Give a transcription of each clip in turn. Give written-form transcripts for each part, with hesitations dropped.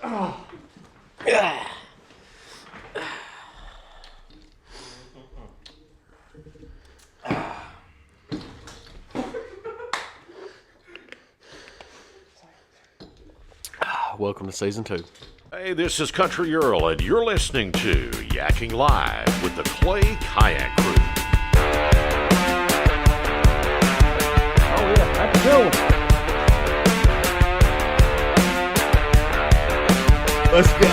Welcome to season 2. Hey, this is Country Earl, and you're listening to Yakking Live with the Clay Kayak Crew. Oh yeah, that's a good one. Let's go.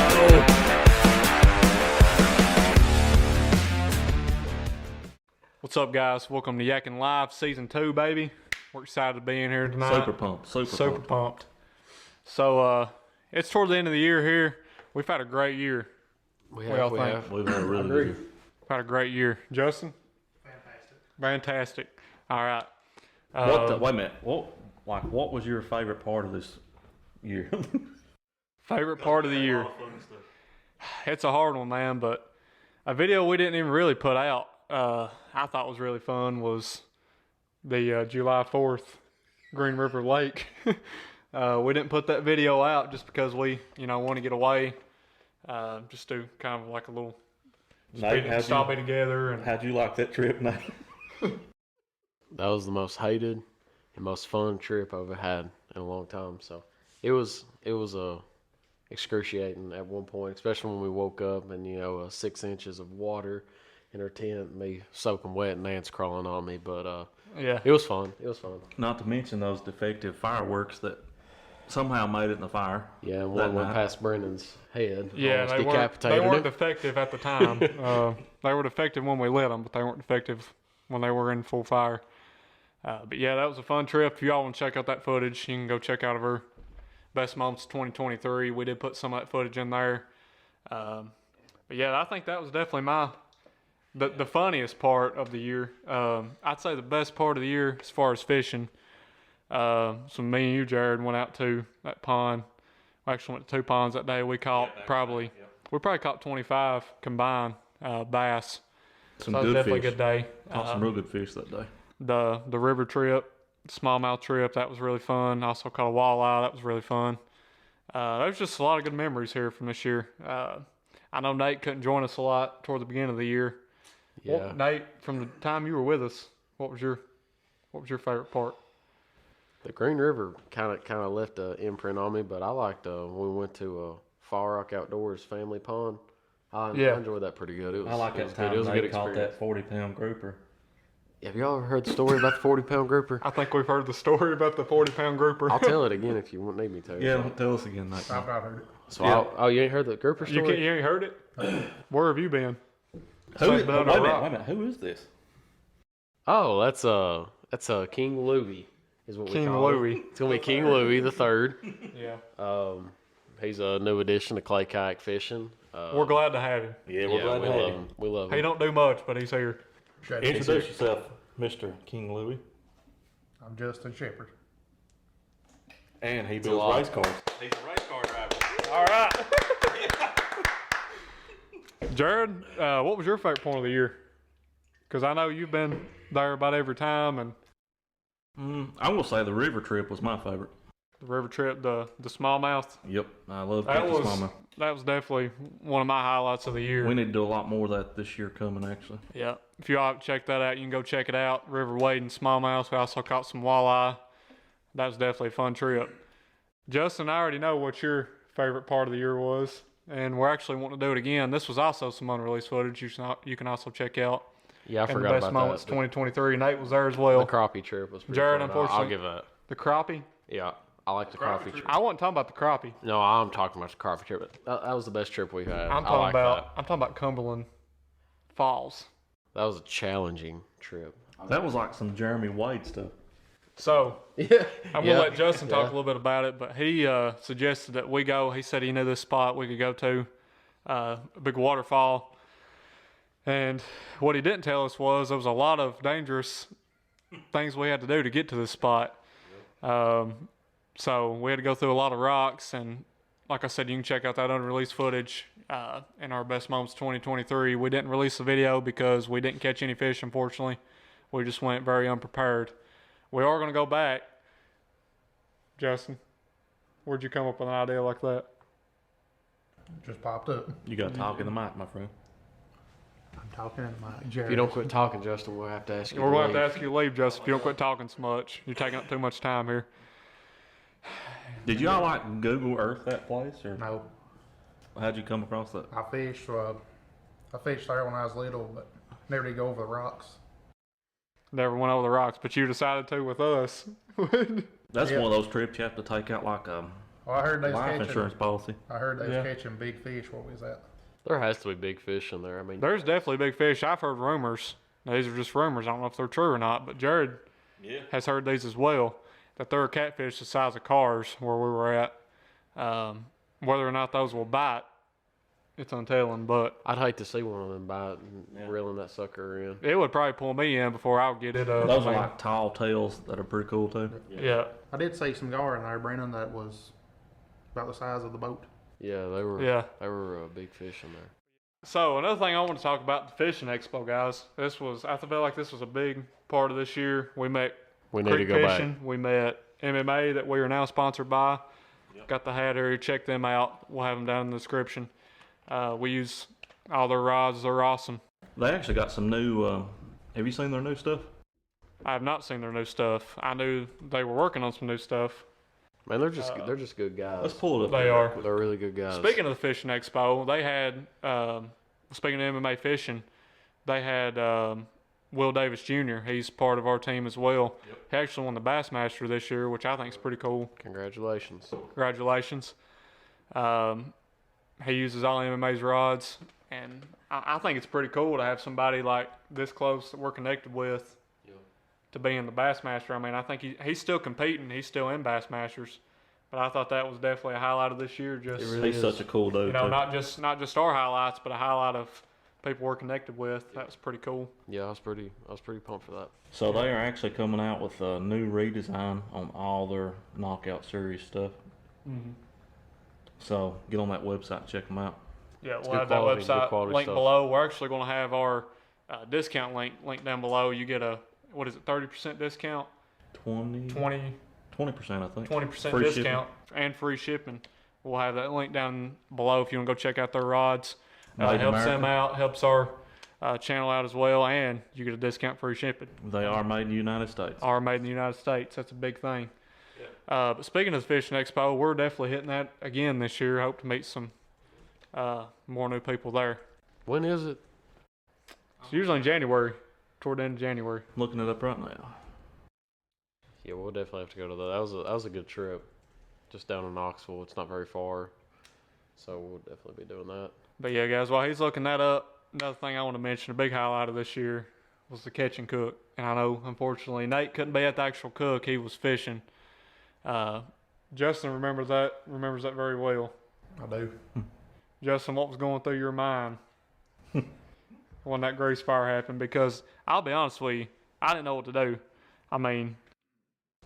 What's up, guys? Welcome to Yakking Live Season 2, baby. We're excited to be in here tonight. Super pumped. Super pumped. So, it's toward the end of the year here. We've had a great year. We all have. think? We've had a really good year. We've had a great year. Justin? Fantastic. All right. Wait a minute. What was your favorite part of this year? Favorite part of the year? It's a hard one, man, but a video we didn't even really put out, I thought was really fun was the July 4th Green River Lake. We didn't put that video out just because we, want to get away, just do kind of like a little stopping together. And How'd you like that trip, Nate? That was the most hated and most fun trip I've ever had in a long time. So it was excruciating at one point, especially when we woke up and 6 inches of water in our tent, me soaking wet and ants crawling on me. But yeah, it was fun. It was fun. Not to mention those defective fireworks that somehow made it in the fire. Yeah, and one went past Brendan's head. Yeah, they weren't defective at the time. They were defective when we lit them, but they weren't defective when they were in full fire. But yeah, that was a fun trip. If y'all want to check out that footage, you can go check out of our best moments 2023. We did put some of that footage in there. But yeah, I think that was definitely the funniest part of the year. I'd say the best part of the year as far as fishing. So me and you, Jared, went out to that pond. We actually went to 2 ponds that day. We caught we probably caught 25 combined bass. Some so that was good definitely fish. a good day. Caught some real good fish that day. The river trip, smallmouth trip, that was really fun. Also caught a walleye, that was really fun. There's just a lot of good memories here from this year. I know Nate couldn't join us a lot toward the beginning of the year. Yeah. Nate, from the time you were with us, what was your favorite part? The Green River kind of left an imprint on me, but I liked when we went to Fall Rock Outdoors Family Pond. I enjoyed that pretty good. I like that time they caught that 40-pound grouper. Have y'all ever heard the story about the 40-pound grouper? I think we've heard the story about the 40-pound grouper. I'll tell it again if you need me to. Yeah, tell us again, Nate. I've not heard it. So you ain't heard the grouper story? You ain't heard it? Where have you been? Wait a minute. Who is this? Oh, that's King Louie. Is what King we call Louie. It's gonna be King Louie the Third. Yeah. He's a new addition to clay kayak fishing. We're glad to have him. Yeah, we're glad to have him. We love him. He don't do much, but he's here. Introduce yourself, Mr. King Louie. I'm Justin Shepherd. And he builds race cars. He's a race car driver. All right. Jared, what was your favorite point of the year? Because I know you've been there about every time, and I will say the river trip was my favorite. the river trip, the smallmouth. Yep, I love That catching was smallmouth. that was definitely one of my highlights of the year. We need to do a lot more of that this year coming, actually. Yeah. If you all haven't checked that out, you can go check it out. River wading smallmouth. We also caught some walleye. That was definitely a fun trip. Justin, I already know what your favorite part of the year was, and we're actually wanting to do it again. This was also some unreleased footage you can also check out. Yeah, I And forgot the best about moments that. 2023. Nate was there as well. The crappie trip was pretty Jared, fun. unfortunately- I'll give that. The crappie. Yeah, I like the crappie trip. I wasn't talking about the crappie. No, I'm talking about the crappie trip. That was the best trip we've had. I'm I talking like about Cumberland Falls. that was a challenging trip. That was like some Jeremy Wade stuff. So Yeah, I'm gonna let Justin talk a little bit about it, but he suggested that we go. He said he knew this spot we could go to, a big waterfall. And what he didn't tell us was there was a lot of dangerous things we had to do to get to this spot. So we had to go through a lot of rocks, and like I said, you can check out that unreleased footage in our Best Moments 2023. We didn't release the video because we didn't catch any fish, unfortunately. We just went very unprepared. We are going to go back. Justin, where'd you come up with an idea like that? Just popped up. You got to talk in the mic, my friend. I'm talking in my Jared. If you don't quit talking, Justin, we'll have to ask you. We're going to leave. have to ask you to leave, Justin, if you don't quit talking so much. You're taking up too much time here. Did y'all like Google Earth that place, or No, how'd you come across that? I fished there when I was little, but never did go over the rocks. Never went over the rocks, but you decided to with us. That's Yeah. one of those trips you have to take out like a Well, I heard they was life catching. insurance policy. I heard they was Yeah. catching big fish. Where we was at? There has to be big fish in there. I mean, There's definitely big fish. I've heard rumors. Now, these are just rumors. I don't know if they're true or not, but Jared has heard these as well, that there are catfish the size of cars where we were at. Whether or not those will bite, it's untelling, but I'd hate to see one of them bite and reeling that sucker in. it would probably pull me in before I would get it up. Those I are mean, like tall tails that are pretty cool too. yeah. I did see some gar in there, Brennan, that was about the size of the boat. Yeah, they were. Yeah. They were big fish in there. So another thing I want to talk about the fishing expo, guys. I feel like this was a big part of this year. We met We need to creek go fishing. back. We met MMA that we are now sponsored by. Got the hat area. Check them out. We'll have them down in the description. We use all their rods. They're awesome. They actually got some new. Have you seen their new stuff? I have not seen their new stuff. I knew they were working on some new stuff. Man, they're just good guys. Let's pull it up. They are. They're really good guys. Speaking of the fishing expo, they had, speaking of MMA fishing, they had Will Davis Jr. He's part of our team as well. He actually won the Bassmaster this year, which I think is pretty cool. Congratulations. Congratulations. He uses all MMA's rods, and I think it's pretty cool to have somebody like this close that we're connected with to be in the Bassmaster. I mean, I think he's still competing. He's still in Bassmasters. But I thought that was definitely a highlight of this year. Just He's such a cool dude. you know, too. not just our highlights, but a highlight of people we're connected with. That was pretty cool. Yeah, I was pretty pumped for that. So they are actually coming out with a new redesign on all their Knockout Series stuff. So get on that website and check them out. Yeah, we'll good have that quality, good website quality link stuff. below. We're actually going to have our discount link down below. You get a 30% discount, 20% 20% I think. 20% Free discount, and free shipping. We'll have that link down below if you want to go check out their rods. Made in Helps them America. out, helps our channel out as well, and you get a discount free shipping. They are made in the United States. Are made in the United States. That's a big thing. But speaking of the Fishing Expo, we're definitely hitting that again this year. Hope to meet some more new people there. When is it? It's usually in January, toward the end of January. Looking it up right now. Yeah, we'll definitely have to go to that. That was a good trip. Just down in Knoxville. It's not very far. So we'll definitely be doing that. But yeah, guys, while he's looking that up, another thing I want to mention, a big highlight of this year was the catch and cook. And I know, unfortunately, Nate couldn't be at the actual cook. He was fishing. Justin remembers that very well. I do. Justin, what was going through your mind when that grease fire happened? Because I'll be honest with you, I didn't know what to do. I mean,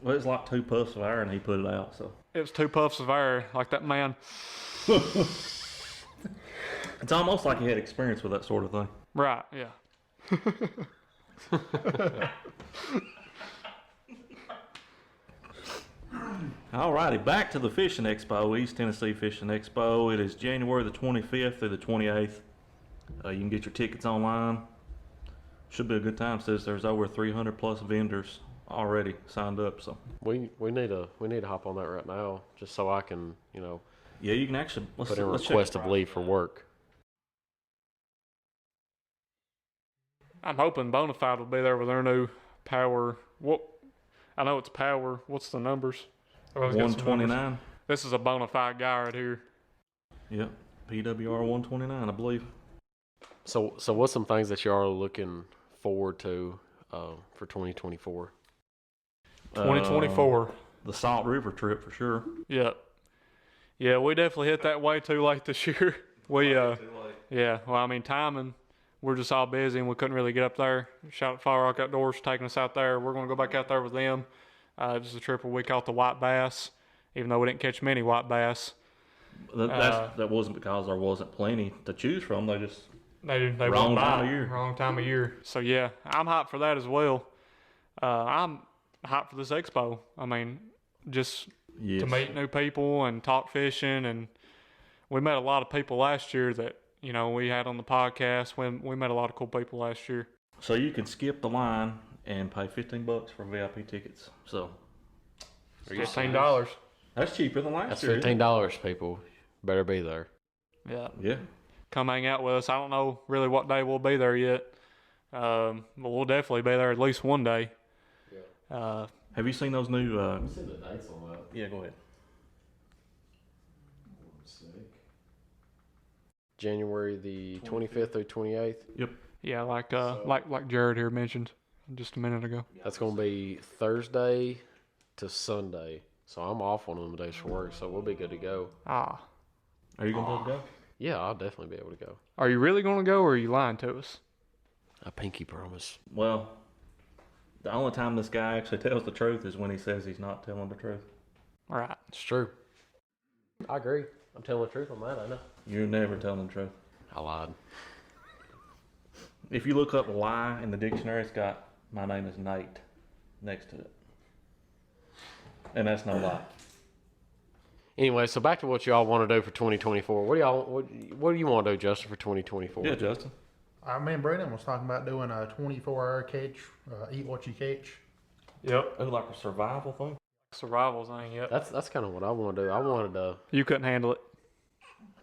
Well, it's like 2 puffs of air and he put it out. So it was 2 puffs of air, like that man. it's almost like he had experience with that sort of thing. Right, yeah. Alrighty, back to the Fishing Expo, East Tennessee Fishing Expo. It is January the 25th through the 28th. You can get your tickets online. Should be a good time. Says there's over 300 plus vendors already signed up. So We need to hop on that right now, just so I can, yeah, you can actually put in a let's check request the of leave for work. I'm hoping Bonafide will be there with their new power. I know it's power. What's the numbers? Oh, it's got some numbers. 129. This is a Bonafide guy right here. Yep, PWR 129, I believe. So what's some things that you are looking forward to for 2024? 2024. The Salt River trip for sure. Yep. Yeah, we definitely hit that way too late this year. Yeah, well, I mean, timing, we're just all busy and we couldn't really get up there. Shout out Fire Rock Outdoors for taking us out there. We're going to go back out there with them. It was a trip where we caught the white bass, even though we didn't catch many white bass. That wasn't because there wasn't plenty to choose from. They just They Wrong went time by. of year. Wrong time of year. So yeah, I'm hyped for that as well. I'm hyped for this expo. I mean, just yes. to meet new people and talk fishing, and we met a lot of people last year that, you know, we had on the podcast. We met a lot of cool people last year. So you could skip the line and pay $15 for VIP tickets. So $15. that's cheaper than last That's year. $15, people. Better be there. Yeah. Yeah. Come hang out with us. I don't know really what day we'll be there yet. But we'll definitely be there at least one day. Yeah. Have you seen those new? I've seen the dates on that. Yeah, go ahead. January the 25th through 28th. Yep. Yeah, like Jared here mentioned just a minute ago. That's going to be Thursday to Sunday. So I'm off on them days for work, so we'll be good to go. Ah. Are you gonna be able to go? Yeah, I'll definitely be able to go. Are you really going to go, or are you lying to us? A pinky promise. Well, the only time this guy actually tells the truth is when he says he's not telling the truth. All right. It's true. I agree. I'm telling the truth on that, I know. You're never telling the truth. I lied. If you look up lie in the dictionary, it's got my name is Nate next to it. And that's no lie. Anyway, so back to what y'all want to do for 2024. What do you want to do, Justin, for 2024? Yeah, Justin. Me and Brandon was talking about doing a 24-hour catch, eat what you catch. Yep. Oh, like a survival thing? Survival thing, yep. That's kind of what I want to do. I wanted to. You couldn't handle it.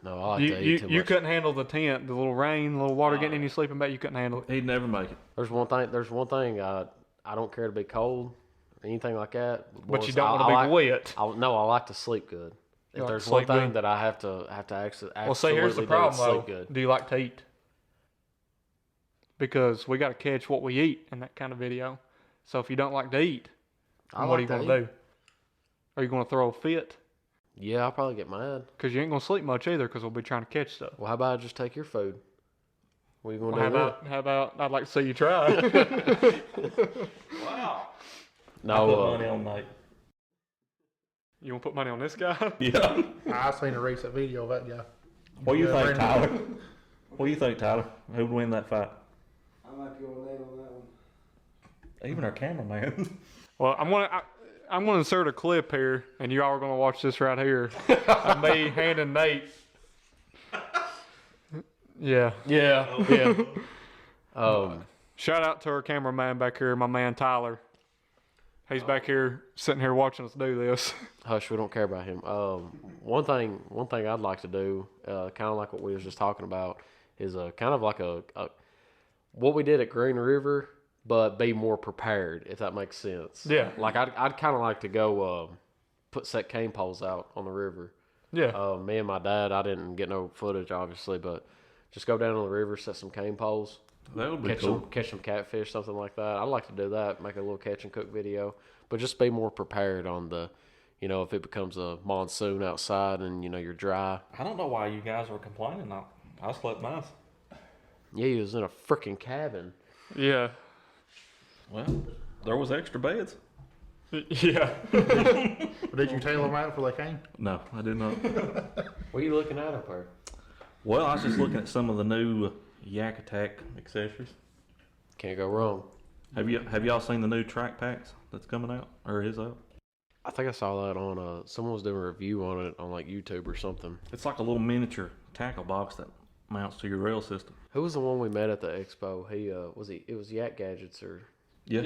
No, I like to eat too You much. couldn't handle the tent, the little rain, the little water getting in your sleeping bag. You couldn't handle it. He'd never make it. There's one thing. I don't care to be cold, or anything like that. But you don't want to be wet. I like to sleep good. If like there's to one sleep thing good? that I have to actually Well, see, here's the do, problem it's though. sleep good. Do you like to eat? Because we got to catch what we eat in that kind of video. So if you don't like to eat, then what are you going to do? Are you going to throw a fit? Yeah, I'll probably get mad. Because you ain't going to sleep much either because we'll be trying to catch stuff. Well, how about I just take your food? What are you going to Well, do? how about I'd like to see you try. Wow. No, I put money on Nate. You want to put money on this guy? Yeah. I seen a recent video of that guy. What do you think, Brandon. Tyler? What do you think, Tyler? Who would win that fight? I might go with Nate on that one. Even our cameraman. Well, I'm gonna insert a clip here, and you all are gonna watch this right here. Of me handing Nate. Yeah. Yeah. Shout out to our cameraman back here, my man Tyler. He's back here sitting here watching us do this. Hush, we don't care about him. One thing I'd like to do, kind of like what we was just talking about, is kind of like a what we did at Green River, but be more prepared, if that makes sense. Yeah. Like I'd kind of like to go set cane poles out on the river. Yeah. Me and my dad, I didn't get no footage obviously, but just go down on the river, set some cane poles. That would be cool. Catch some catfish, something like that. I'd like to do that, make a little catch and cook video, but just be more prepared on the, if it becomes a monsoon outside and, you're dry. I don't know why you guys were complaining. I slept nice. Yeah, you was in a freaking cabin. Yeah. Well, there was extra beds. Yeah. Did you tell them out before they came? No, I did not. What are you looking at up there? Well, I was just looking at some of the new Yak Attack accessories. Can't go wrong. Have y'all seen the new track packs that's coming out or is out? I think I saw that on someone was doing a review on it on like YouTube or something. It's like a little miniature tackle box that mounts to your rail system. Who was the one we met at the expo? It was Yak Gadgets or Yeah.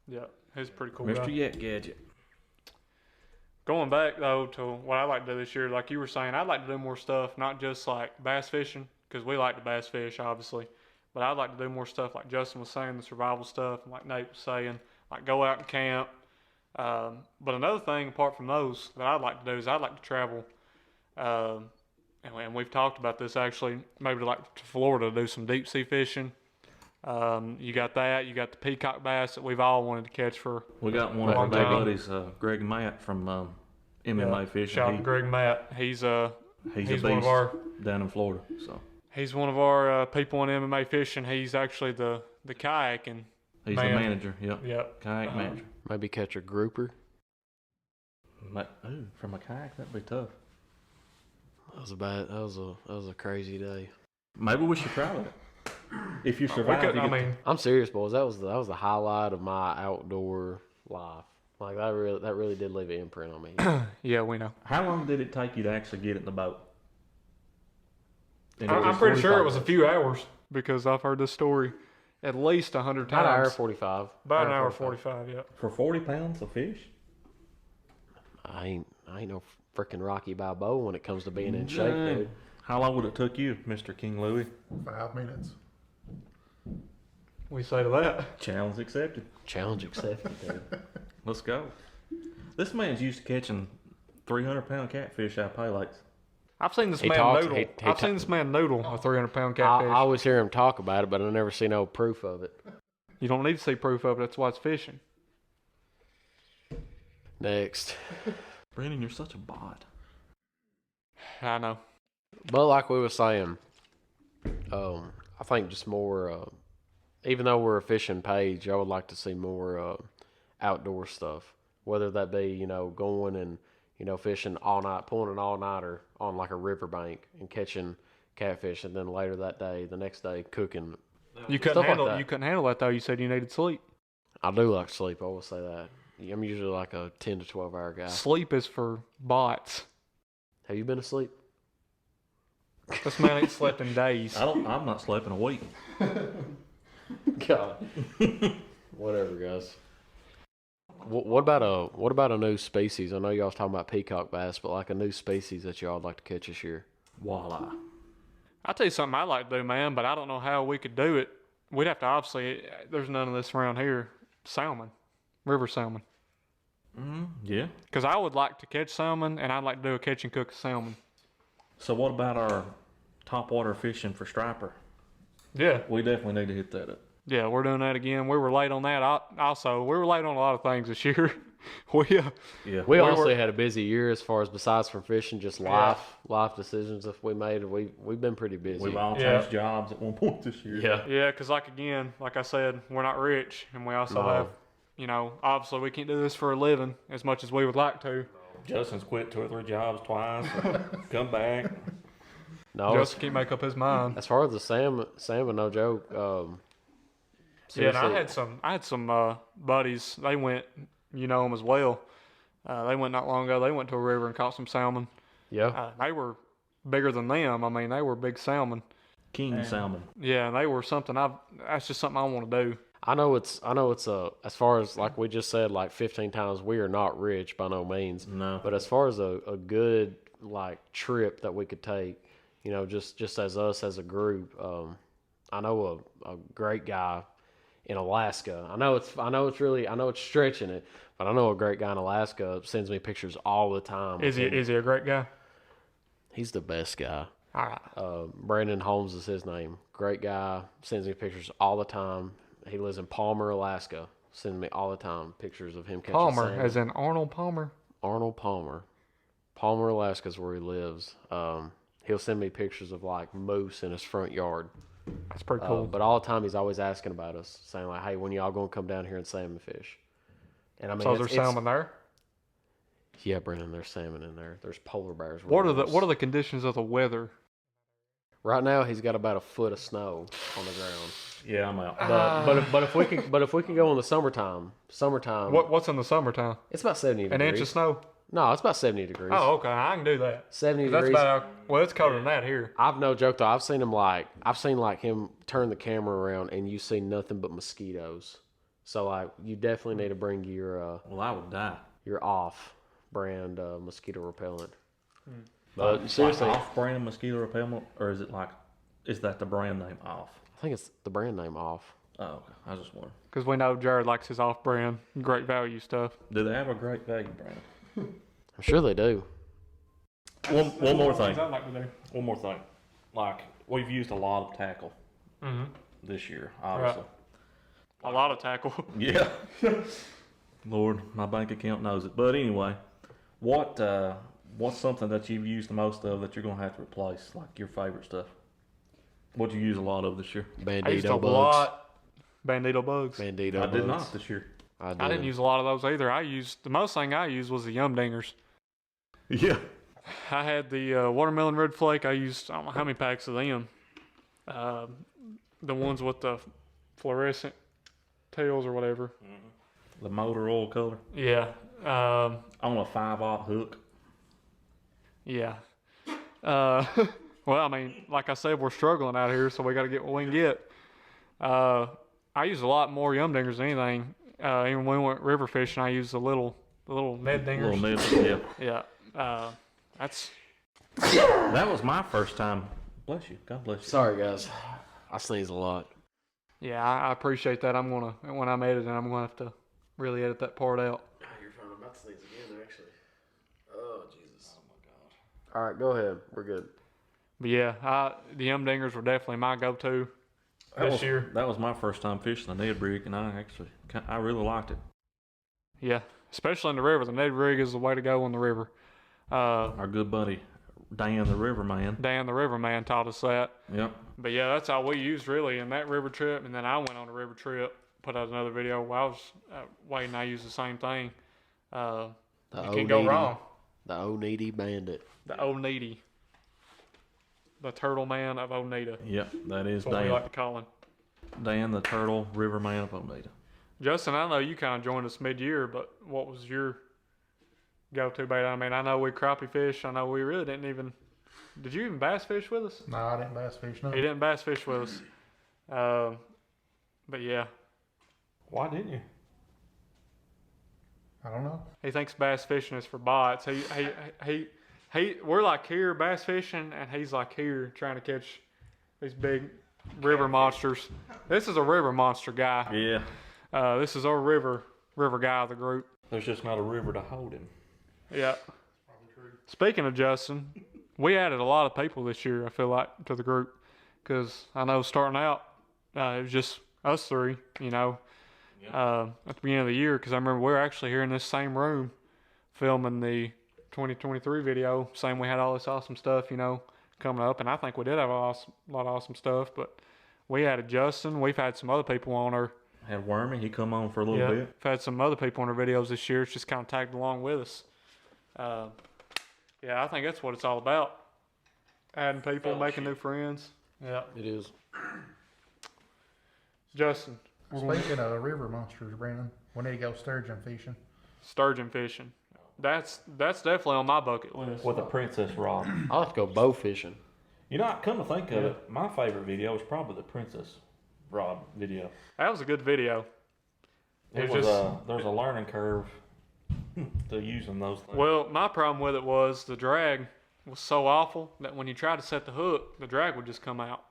Yeah. He's a pretty cool Mr. guy. Yak Gadget. Going back though to what I like to do this year, like you were saying, I'd like to do more stuff, not just like bass fishing, because we like to bass fish, obviously. But I'd like to do more stuff like Justin was saying, the survival stuff, and like Nate was saying, like go out and camp. But another thing apart from those that I'd like to do is I'd like to travel. And we've talked about this actually, maybe like to Florida to do some deep sea fishing. You got that. You got the peacock bass that we've all wanted to catch for. We got one of our big buddies, Greg and Matt from MMA Fishing. Shout out to Greg Matt. He's a one beast of our down in Florida. So he's one of our people in MMA fishing. He's actually the kayaking. he's Man. the manager. Yep. Yep. Kayak manager. maybe catch a grouper. Ooh, from a kayak that'd be tough. That was a crazy day. Maybe we should try that. If you We survive, could, you I get mean, I'm serious, boys. That was the highlight of my outdoor life. Like that really did leave an imprint on me. Yeah, we know. How long did it take you to actually get it in the boat? I'm pretty sure it was a few hours because I've heard this story at least 100 times. About an hour 45. About an hour 45, yeah. For 40 pounds of fish? I ain't no freaking Rocky Balboa when it comes to being in shape, dude. How long would it took you, Mr. King Louie? 5 minutes. We say to that. Challenge accepted. Challenge accepted, dude. Let's go. This man's used to catching 300-pound catfish out of pay lakes. I've seen this He man talks- noodle. he I've seen this man noodle a 300-pound catfish. I always hear him talk about it, but I never see no proof of it. You don't need to see proof of it. That's why it's fishing. Next. Brandon, you're such a bot. I know. But like we were saying, I think just more, even though we're a fishing page, I would like to see more outdoor stuff. Whether that be, going and, fishing all night, pulling an all-nighter on like a riverbank and catching catfish, and then later that day, the next day, cooking. You couldn't Stuff like handle. that. You couldn't handle that though. You said you needed sleep. I do like sleep, I will say that. I'm usually like a 10 to 12 hour guy. Sleep is for bots. Have you been asleep? This man ain't slept in days. I'm not sleeping a week. God. Whatever, guys. What about a new species? I know y'all was talking about peacock bass, but like a new species that y'all would like to catch this year. Walleye. I'll tell you something I'd like to do, man, but I don't know how we could do it. We'd have to obviously, there's none of this around here. Salmon. River salmon. Yeah. Because I would like to catch salmon, and I'd like to do a catch and cook salmon. So what about our topwater fishing for striper? Yeah. We definitely need to hit that up. Yeah, we're doing that again. We were late on that. Also, we were late on a lot of things this year. Yeah. We honestly had a busy year as far as besides from fishing, just life decisions that we made. We've been pretty busy. We've all changed jobs at one point this year. Yeah. Yeah, because like I said, we're not rich, and we also No. have, obviously we can't do this for a living as much as we would like to. Justin's quit 2 or 3 jobs twice. Come back. No, Justin can't make up his mind. as far as the salmon, no joke. Yeah, and I seriously, had some buddies. They went, them as well. They went not long ago. They went to a river and caught some salmon. yeah. They were bigger than them. I mean, they were big salmon. King salmon. Yeah, and they were something. That's just something I want to do. I know it's as far as like we just said like 15 times, we are not rich by no means. No. But as far as a good like trip that we could take, just as us as a group, I know a great guy in Alaska. I know it's stretching it, but I know a great guy in Alaska sends me pictures all the time. Is he a great guy? He's the best guy. All right. Brandon Holmes is his name. Great guy, sends me pictures all the time. He lives in Palmer, Alaska. Sends me all the time pictures of him catching Palmer, salmon. as in Arnold Palmer. Arnold Palmer. Palmer, Alaska is where he lives. He'll send me pictures of like moose in his front yard. That's pretty cool. But all the time he's always asking about us, saying like, "Hey, when y'all gonna come down here and salmon fish?" And I mean, So there's salmon there. Yeah, Brennan, there's salmon in there. There's polar bears. What are the conditions of the weather? Right now, he's got about a foot of snow on the ground. Yeah, I'm out. But if we can go in the summertime, What's in the summertime? it's about 70 An degrees. inch of snow. No, it's about 70 degrees. Oh, okay. I can do that. 70 That's degrees. it's colder than that here. I've no joke though. I've seen him turn the camera around and you see nothing but mosquitoes. So like you definitely need to bring your Well, I would die. off brand mosquito repellent. Hmm. But seriously, Like off-brand mosquito repellent, or is that the brand name off? I think it's the brand name off. Oh, okay. I was just wondering. Because we know Jared likes his off-brand, great value stuff. Do they have a great value brand? I'm sure they do. One more thing. I like to do. One more thing. Like, we've used a lot of tackle this year, obviously. A lot of tackle. Yeah. Lord, my bank account knows it. But anyway, what's something that you've used the most of that you're going to have to replace, like your favorite stuff? What'd you use a lot of this year? I used a Bandito bugs. lot. Bandito bugs. Bandito I bugs. did not this year. I I didn't use a lot of those either. The most thing I used was the Yum Dingers. Yeah. I had the watermelon red flake. I used, I don't know how many packs of them. The ones with the fluorescent tails or whatever. The motor oil color. Yeah. On a 5/0 hook. Yeah. Well, I mean, like I said, we're struggling out here, so we got to get what we can get. I use a lot more yum dingers than anything. Even when we went river fishing, I used the little Ned dingers. Little nib, yeah. Yeah. That's. That was my first time. Bless you. God bless you. Sorry, guys. I sneeze a lot. Yeah, I appreciate that. When I'm editing, I'm gonna have to really edit that part out. You're fine. I'm about to sneeze again, actually. Oh, Jesus. Oh, my God. All right, go ahead. We're good. But yeah, the yum dingers were definitely my go-to this year. That was my first time fishing the Ned rig, and I really liked it. Yeah, especially in the river. The Ned rig is the way to go on the river. Our good buddy Dan the Riverman. Dan the Riverman taught us that. Yep. But yeah, that's all we used really in that river trip. And then I went on a river trip, put out another video where I was waiting. I used the same thing. You can't go wrong. The Oneida Bandit. The Oneida. The Turtle Man of Oneida. Yep, that is That's what we Dan. like to call him. Dan the Turtle Riverman of Oneida. Justin, I know you kind of joined us mid-year, but what was your go-to bait? I mean, I know we crappie fish. I know we really didn't even. Did you even bass fish with us? No, I didn't bass fish. No. He didn't bass fish with us. But yeah, Why didn't you? I don't know. he thinks bass fishing is for bots. We're like here bass fishing, and he's like here trying to catch these big river monsters. This is a river monster guy. Yeah. This is our river guy of the group. There's just not a river to hold him. Yeah. Speaking of Justin, we added a lot of people this year, I feel like, to the group. Because I know starting out, it was just us three, you know, at the beginning of the year. Because I remember we were actually here in this same room filming the 2023 video, saying we had all this awesome stuff, you know, coming up. And I think we did have a lot of awesome stuff. But we added Justin. We've had some other people on our. Had Wormy, he come on for a little bit. We've had some other people on our videos this year. It's just kind of tagged along with us. Yeah, I think that's what it's all about. Adding people, making new friends. Yeah. It is. Justin. Speaking of river monsters, Brandon, we need to go sturgeon fishing. Sturgeon fishing. That's definitely on my bucket list. With a princess rod. I'll have to go bow fishing. You know, come to think of it, my favorite video was probably the princess rod video. That was a good video. It was there's a learning curve to using those things. Well, my problem with it was the drag was so awful that when you tried to set the hook, the drag would just come out.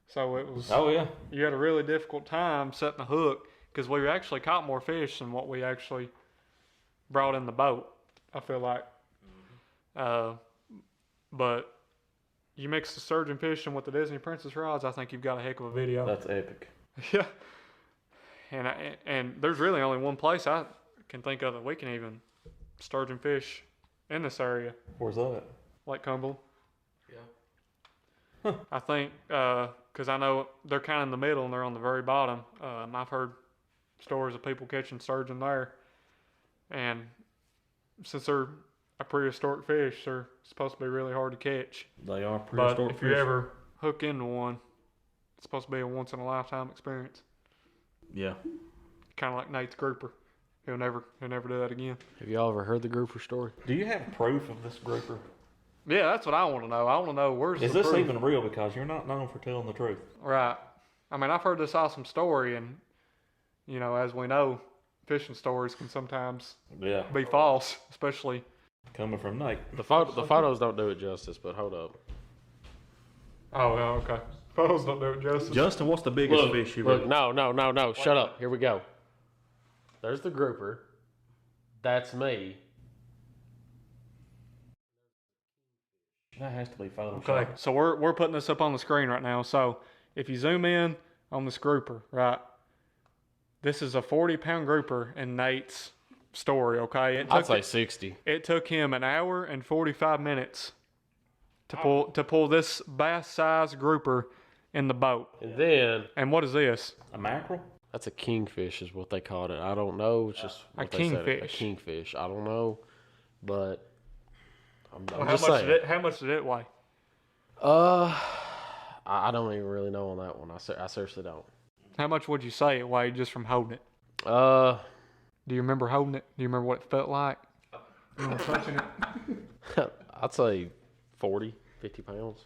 So it was. Oh yeah. You had a really difficult time setting the hook because we actually caught more fish than what we actually brought in the boat. I feel like. But you mix the sturgeon fishing with the Disney princess rods, I think you've got a heck of a video. That's epic. Yeah. And there's really only one place I can think of that we can even sturgeon fish in this area, Where's that? Lake Cumberland. Yeah. I think, because I know they're kind of in the middle and they're on the very bottom. I've heard stories of people catching sturgeon there. And since they're a prehistoric fish, they're supposed to be really hard to catch. They are But prehistoric if you fish. ever hook into one, it's supposed to be a once-in-a-lifetime experience. Yeah. Kind of like Nate's grouper. He'll never do that again. Have y'all ever heard the grouper story? Do you have proof of this grouper? Yeah, that's what I want to know. I want to know where's Is the this proof? even real? Because you're not known for telling the truth. Right. I mean, I've heard this awesome story, and you know, as we know, fishing stories can sometimes Yeah. be false, especially. Coming from Nate. The photos don't do it justice, but hold up. Oh, yeah, okay. Photos don't do it justice. Justin, what's the biggest fish you've Look, ever? no. Shut up. Here we go. There's the grouper. That's me. That has to be Photoshop. Okay, so we're putting this up on the screen right now. So if you zoom in on this grouper, right, this is a 40-pound grouper in Nate's story. Okay, I'd say 60. it took him an hour and 45 minutes to pull this bass-sized grouper in the boat. And then And what is this? A mackerel? that's a kingfish is what they called it. I don't know. It's just what they said. A kingfish. kingfish. I don't know, but I'm Well, just saying. how much did it weigh? I don't even really know on that one. I seriously don't. How much would you say it weighed just from holding it? Do you remember holding it? Do you remember what it felt like? You remember touching it? I'd say 40, 50 pounds.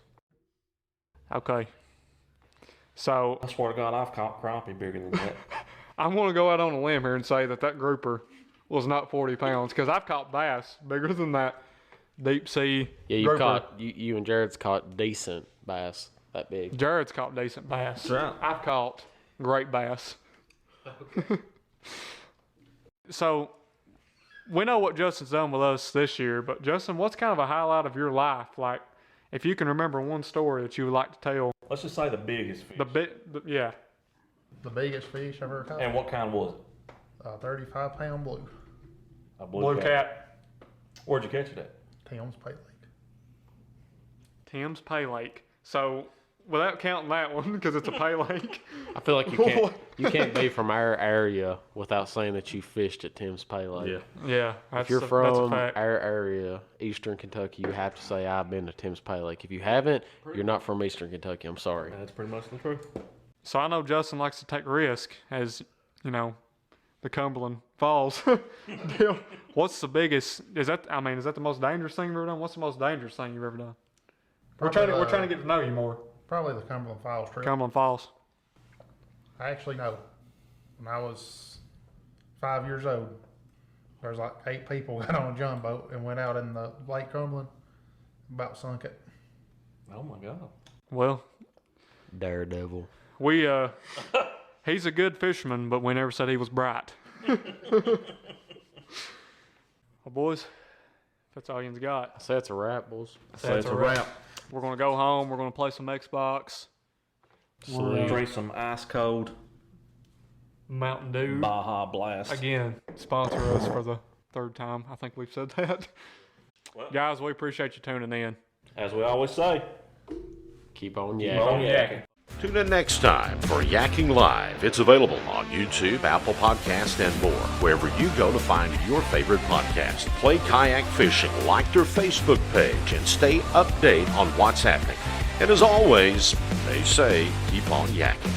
Okay. So I swear to God, I've caught crappie bigger than that. I'm going to go out on a limb here and say that grouper was not 40 pounds because I've caught bass bigger than that deep sea. Yeah, grouper. you and Jared's caught decent bass that big. Jared's caught decent bass. That's right. I've caught great bass. So we know what Justin's done with us this year, but Justin, what's kind of a highlight of your life? Like, if you can remember one story that you would like to tell. Let's just say the biggest fish. Yeah. The biggest fish I've ever caught. And what kind was it? A 35-pound blue. A Blue cat. Where'd you catch it at? Tim's Pay Lake. Tim's Pay Lake. So, without counting that one, because it's a pay lake. I feel like you can't be from our area without saying that you fished at Tim's Pay Lake. Yeah. Yeah, If you're that's a from fact. our area, Eastern Kentucky, you have to say, I've been to Tim's Pay Lake. If you haven't, you're not from Eastern Kentucky. I'm sorry. That's pretty much the truth. So I know Justin likes to take risk, as you know, the Cumberland Falls deal. What's the biggest? Is that the most dangerous thing you've ever done? What's the most dangerous thing you've ever done? We're trying to get to know you more. Probably the Cumberland Falls trip. Cumberland Falls. I actually know. When I was 5 years old, there was like 8 people got on a jump boat and went out in the Lake Cumberland, about sunk it. Oh my God. Well, Daredevil. he's a good fisherman, but we never said he was bright. Well, boys, that's all you've got. I say it's a wrap, boys. So it's a wrap. We're gonna go home. We're gonna play some Xbox. Drink some ice cold Mountain Dew. Baja Blast. Again, sponsor us for the 3rd time. I think we've said that. Well. Guys, we appreciate you tuning in. As we always say, Keep on keep yakking. on yakking. Tune in next time for Yakking Live. It's available on YouTube, Apple Podcast, and more. Wherever you go to find your favorite podcast. Play kayak fishing, like their Facebook page, and stay updated on what's happening. And as always, they say, keep on yakking.